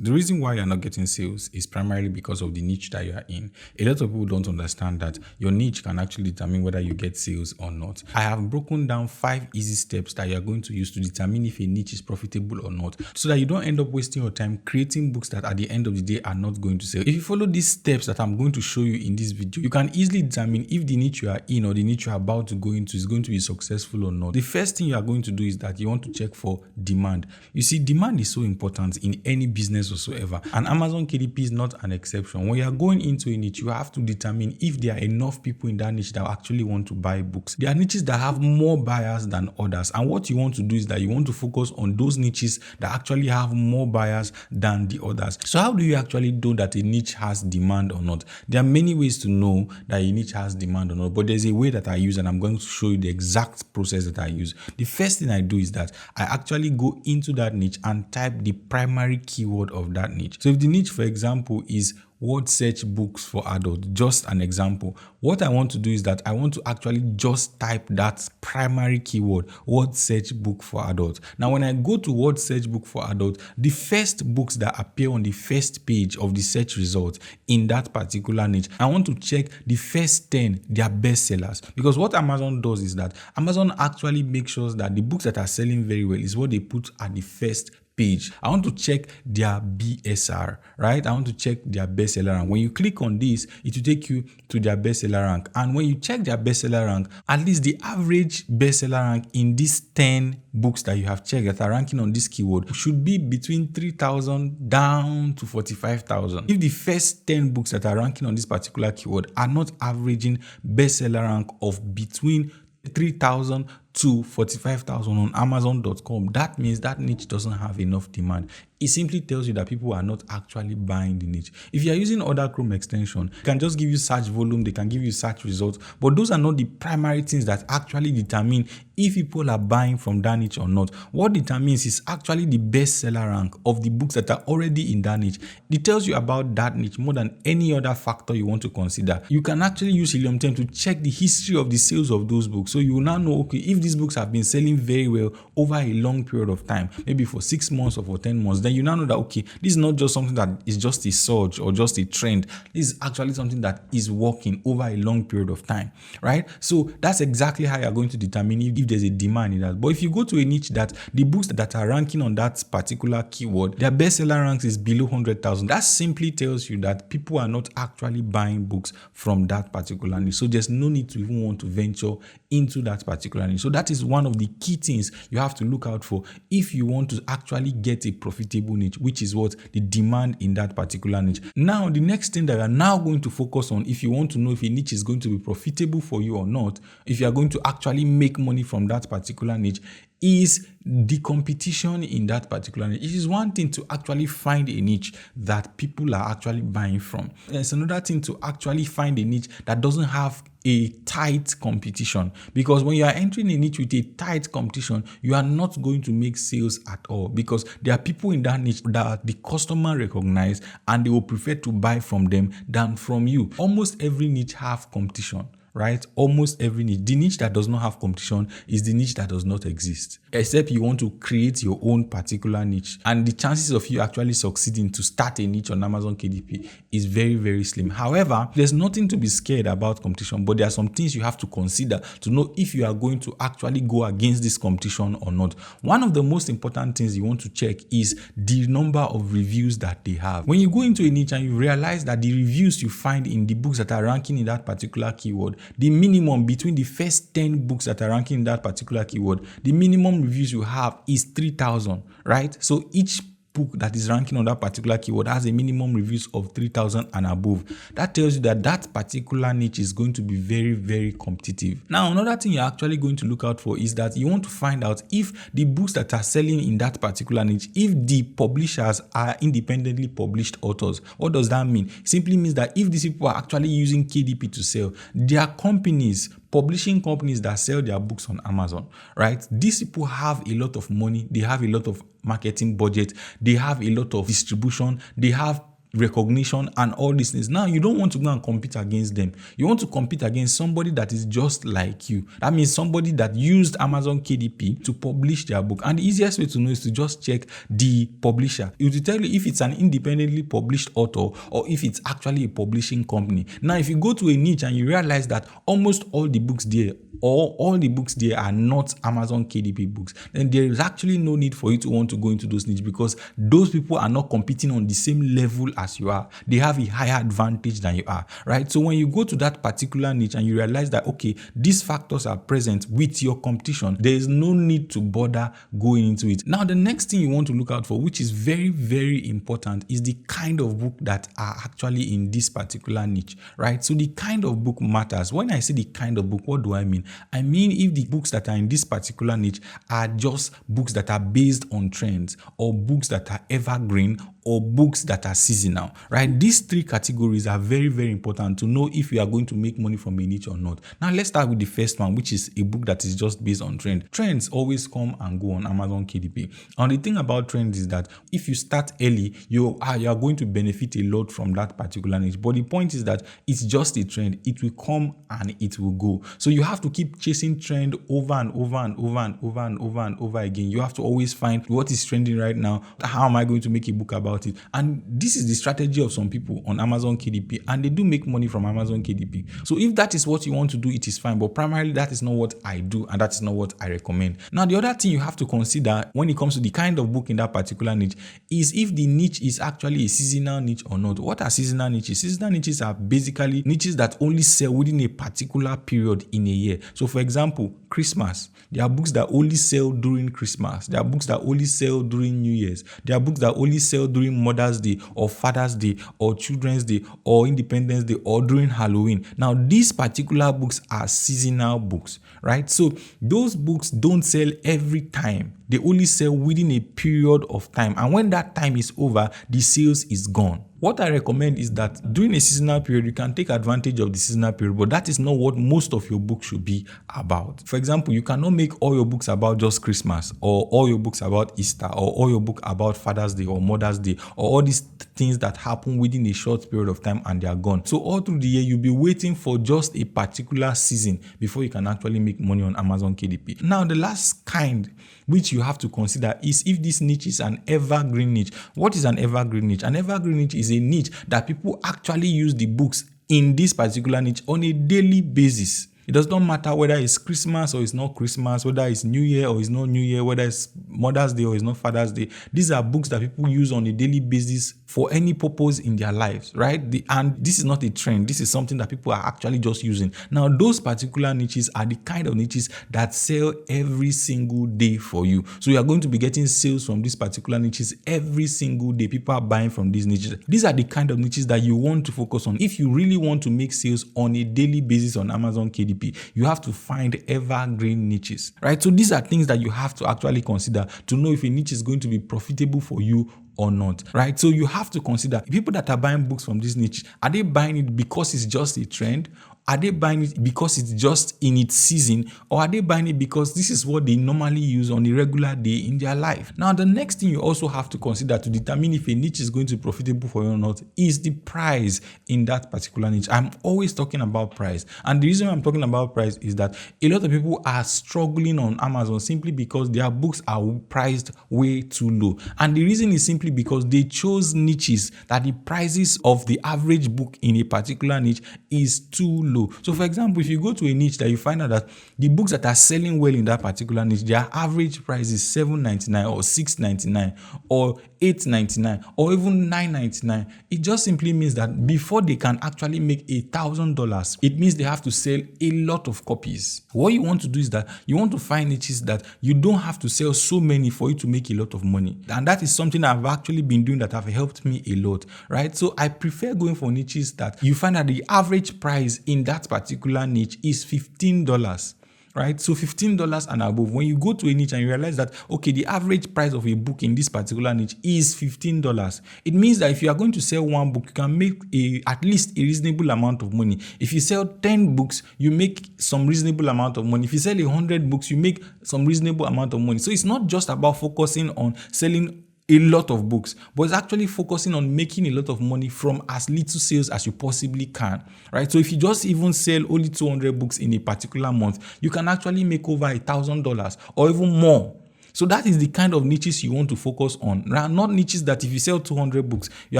The reason why you're not getting sales is primarily because of the niche that you are in. A lot of people don't understand that your niche can actually determine whether you get sales or not. I have broken down 5 easy steps that you're going to use to determine if a niche is profitable or not, so that you don't end up wasting your time creating books that at the end of the day are not going to sell. If you follow these steps that I'm going to show you in this video, you can easily determine if the niche you are in or the niche you are about to go into is going to be successful or not. The first thing you are going to do is that you want to check for demand. You see, demand is so important in any business whatsoever, and Amazon KDP is not an exception. When you are going into a niche, you have to determine if there are enough people in that niche that actually want to buy books. There are niches that have more buyers than others, and what you want to do is that you want to focus on those niches that actually have more buyers than the others. So how do you actually know that a niche has demand or not? There are many ways to know that a niche has demand or not, but there's a way that I use, and I'm going to show you the exact process that I use. The first thing I do is that I actually go into that niche and type the primary keyword of that niche. So if the niche, for example, is word search books for adults, just an example, what I want to do is that I want to actually just type that primary keyword, word search book for adults. Now, when I go to word search book for adults, the first books that appear on the first page of the search results in that particular niche, I want to check the first 10, their bestsellers. Because what Amazon does is that Amazon actually makes sure that the books that are selling very well is what they put at the first page. I want to check their BSR, right? I want to check their bestseller rank. When you click on this, it will take you to their bestseller rank. And when you check their bestseller rank, at least the average bestseller rank in these 10 books that you have checked that are ranking on this keyword should be between 3,000 down to 45,000. If the first 10 books that are ranking on this particular keyword are not averaging bestseller rank of between 3,000 to 45,000 on Amazon.com, that means that niche doesn't have enough demand. It simply tells you that people are not actually buying the niche. If you are using other Chrome extension, it can just give you search volume, they can give you search results, but those are not the primary things that actually determine if people are buying from that niche or not. What determines is actually the bestseller rank of the books that are already in that niche. It tells you about that niche more than any other factor you want to consider. You can actually use Helium 10 to check the history of the sales of those books. So you will now know, okay, if these books have been selling very well over a long period of time, maybe for 6 months or for 10 months, then you now know that, okay, this is not just something that is just a surge or just a trend. This is actually something that is working over a long period of time, right? So that's exactly how you're going to determine if there's a demand in that. But if you go to a niche that the books that are ranking on that particular keyword, their bestseller ranks is below 100,000, that simply tells you that people are not actually buying books from that particular niche. So there's no need to even want to venture into that particular niche. So that is one of the key things you have to look out for if you want to actually get a profitable niche, which is what the demand in that particular niche. Now, the next thing that you are now going to focus on, if you want to know if a niche is going to be profitable for you or not, if you are going to actually make money from that particular niche, is the competition in that particular niche. It is one thing to actually find a niche that people are actually buying from. It's another thing to actually find a niche that doesn't have a tight competition, because when you are entering a niche with a tight competition, you are not going to make sales at all, because there are people in that niche that the customer recognize and they will prefer to buy from them than from you. Almost every niche have competition, right? Almost every niche. The niche that does not have competition is the niche that does not exist, except you want to create your own particular niche. And the chances of you actually succeeding to start a niche on Amazon KDP is very, very slim. However, there's nothing to be scared about competition, but there are some things you have to consider to know if you are going to actually go against this competition or not. One of the most important things you want to check is the number of reviews that they have. When you go into a niche and you realize that the reviews you find in the books that are ranking in that particular keyword, the minimum between the first 10 books that are ranking in that particular keyword, the minimum reviews you have is 3,000, right? So each book that is ranking on that particular keyword has a minimum reviews of 3,000 and above. That tells you that that particular niche is going to be very, very competitive. Now, another thing you're actually going to look out for is that you want to find out if the books that are selling in that particular niche, if the publishers are independently published authors. What does that mean? It simply means that if these people are actually using KDP to sell, their companies, publishing companies that sell their books on Amazon, right? These people have a lot of money, they have a lot of marketing budget, they have a lot of distribution, they have recognition and all these things. Now, you don't want to go and compete against them. You want to compete against somebody that is just like you. That means somebody that used Amazon KDP to publish their book. And the easiest way to know is to just check the publisher. It will tell you if it's an independently published author or if it's actually a publishing company. Now, if you go to a niche and you realize that almost all the books there or all the books there are not Amazon KDP books, then there is actually no need for you to want to go into those niches, because those people are not competing on the same level as you are. They have a higher advantage than you are, right? So when you go to that particular niche and you realize that, okay, these factors are present with your competition, there is no need to bother going into it. Now, the next thing you want to look out for, which is very, very important, is the kind of book that are actually in this particular niche, right? So the kind of book matters. When I say the kind of book, what do I mean? I mean, if the books that are in this particular niche are just books that are based on trends, or books that are evergreen, or books that are seasonal, right? These three categories are very, very important to know if you are going to make money from a niche or not. Now, let's start with the first one, which is a book that is just based on trend. Trends always come and go on Amazon KDP. And the thing about trends is that if you start early, you are going to benefit a lot from that particular niche. But the point is that it's just a trend. It will come and it will go. So you have to keep chasing trend over and over and over and over and over and over again. You have to always find what is trending right now. How am I going to make a book about it? And this is the strategy of some people on Amazon KDP, and they do make money from Amazon KDP. So if that is what you want to do, it is fine, but primarily that is not what I do, and that is not what I recommend. Now, the other thing you have to consider when it comes to the kind of book in that particular niche is if the niche is actually a seasonal niche or not. What are seasonal niches? Seasonal niches are basically niches that only sell within a particular period in a year. So for example, Christmas, there are books that only sell during Christmas. There are books that only sell during New Year's. There are books that only sell during Mother's Day or Father's Day or Children's Day or Independence Day or during Halloween. Now, these particular books are seasonal books, right? So those books don't sell every time. They only sell within a period of time. And when that time is over, the sales is gone. What I recommend is that during a seasonal period, you can take advantage of the seasonal period, but that is not what most of your books should be about. For example, you cannot make all your books about just Christmas, or all your books about Easter, or all your book about Father's Day or Mother's Day, or all these things that happen within a short period of time and they are gone. So all through the year, you'll be waiting for just a particular season before you can actually make money on Amazon KDP. Now, the last kind which you have to consider is if this niche is an evergreen niche. What is an evergreen niche? An evergreen niche is a niche that people actually use the books in this particular niche on a daily basis. It does not matter whether it's Christmas or it's not Christmas, whether it's New Year or it's not New Year, whether it's Mother's Day or it's not Father's Day. These are books that people use on a daily basis for any purpose in their lives, right? And this is not a trend. This is something that people are actually just using. Now, those particular niches are the kind of niches that sell every single day for you. So you are going to be getting sales from these particular niches every single day. People are buying from these niches. These are the kind of niches that you want to focus on. If you really want to make sales on a daily basis on Amazon KDP, you have to find evergreen niches, right? So these are things that you have to actually consider to know if a niche is going to be profitable for you or not, right? So you have to consider people that are buying books from this niche. Are they buying it because it's just a trend? Are they buying it because it's just in its season? Or are they buying it because this is what they normally use on a regular day in their life? Now, the next thing you also have to consider to determine if a niche is going to be profitable for you or not is the price in that particular niche. I'm always talking about price. And the reason I'm talking about price is that a lot of people are struggling on Amazon simply because their books are priced way too low. And the reason is simply because they chose niches that the prices of the average book in a particular niche is too low. So for example, if you go to a niche that you find out that the books that are selling well in that particular niche, their average price is $7.99 or $6.99 or $8.99 or even $9.99, it just simply means that before they can actually make $1,000, it means they have to sell a lot of copies. What you want to do is that you want to find niches that you don't have to sell so many for you to make a lot of money. And that is something I've actually been doing that have helped me a lot, right? So I prefer going for niches that you find that the average price in that particular niche is $15. Right? So $15 and above. When you go to a niche and you realize that, okay, the average price of a book in this particular niche is $15, it means that if you are going to sell one book, you can make at least a reasonable amount of money. If you sell 10 books, you make some reasonable amount of money. If you sell 100 books, you make some reasonable amount of money. So it's not just about focusing on selling a lot of books, but it's actually focusing on making a lot of money from as little sales as you possibly can, right? So if you just even sell only 200 books in a particular month, you can actually make over $1,000 or even more. So that is the kind of niches you want to focus on. Not niches that if you sell 200 books,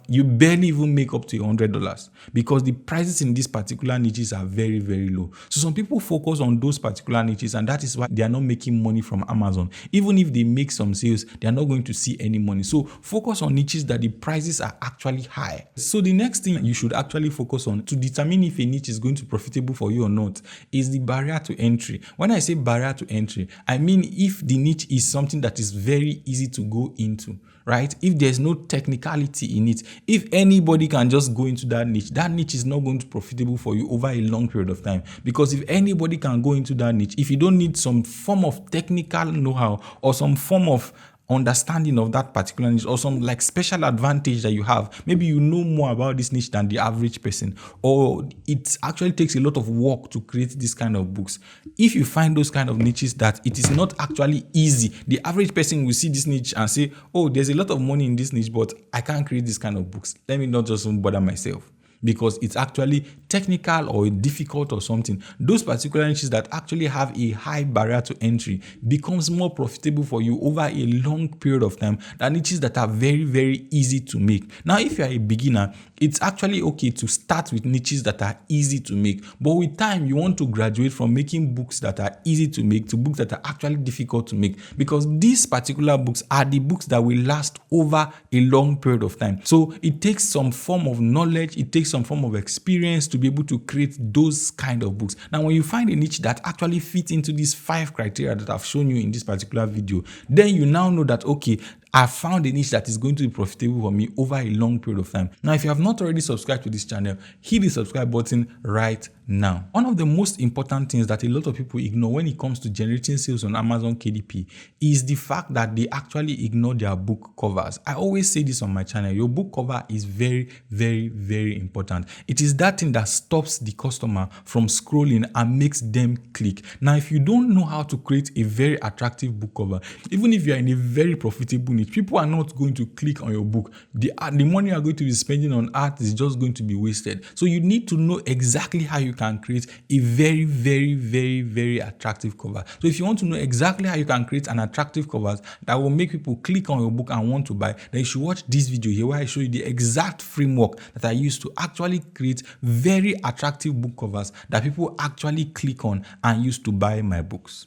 you barely even make up to $100, because the prices in these particular niches are very, very low. So some people focus on those particular niches, and that is why they are not making money from Amazon. Even if they make some sales, they are not going to see any money. So focus on niches that the prices are actually high. So the next thing you should actually focus on to determine if a niche is going to be profitable for you or not is the barrier to entry. When I say barrier to entry, I mean if the niche is something that is very easy to go into, right? If there's no technicality in it, if anybody can just go into that niche is not going to be profitable for you over a long period of time. Because if anybody can go into that niche, if you don't need some form of technical know-how or some form of understanding of that particular niche, or some like special advantage that you have, maybe you know more about this niche than the average person, or it actually takes a lot of work to create this kind of books. If you find those kind of niches that it is not actually easy, the average person will see this niche and say, oh, there's a lot of money in this niche, but I can't create this kind of books. Let me not just bother myself, because it's actually technical or difficult or something. Those particular niches that actually have a high barrier to entry becomes more profitable for you over a long period of time than niches that are very, very easy to make. Now, if you're a beginner, it's actually okay to start with niches that are easy to make. But with time, you want to graduate from making books that are easy to make to books that are actually difficult to make, because these particular books are the books that will last over a long period of time. So it takes some form of knowledge, it takes some form of experience to be able to create those kind of books. Now, when you find a niche that actually fits into these 5 criteria that I've shown you in this particular video, then you now know that, okay, I found a niche that is going to be profitable for me over a long period of time. Now, if you have not already subscribed to this channel, hit the subscribe button right now. One of the most important things that a lot of people ignore when it comes to generating sales on Amazon KDP is the fact that they actually ignore their book covers. I always say this on my channel. Your book cover is very, very, very important. It is that thing that stops the customer from scrolling and makes them click. Now, if you don't know how to create a very attractive book cover, even if you are in a very profitable niche, people are not going to click on your book. The money you are going to be spending on art is just going to be wasted. So you need to know exactly how you can create a very, very, very, very attractive cover. So if you want to know exactly how you can create an attractive cover that will make people click on your book and want to buy, then you should watch this video here where I show you the exact framework that I use to actually create very attractive book covers that people actually click on and use to buy my books.